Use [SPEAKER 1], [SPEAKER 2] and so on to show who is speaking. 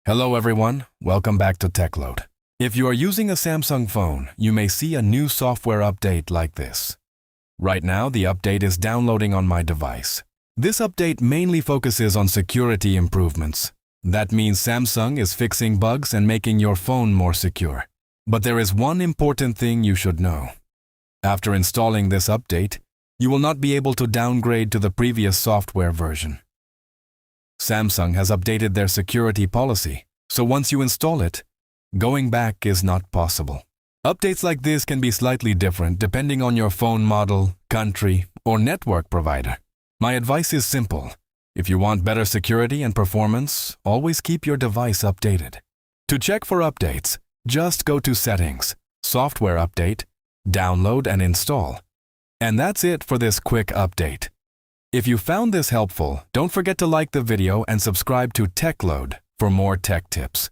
[SPEAKER 1] Hello everyone, welcome back to Techload. If you are using a Samsung phone, you may see a new software update like this. Right now, the update is downloading on my device. This update mainly focuses on security improvements. That means Samsung is fixing bugs and making your phone more secure. But there is one important thing you should know. After installing this update, you will not be able to downgrade to the previous software version. Samsung has updated their security policy, so once you install it, going back is not possible. Updates like this can be slightly different depending on your phone model, country, or network provider. My advice is simple. If you want better security and performance, always keep your device updated. To check for updates, just go to Settings, Software Update, Download and Install. And that's it for this quick update. If you found this helpful, don't forget to like the video and subscribe to Techload for more tech tips.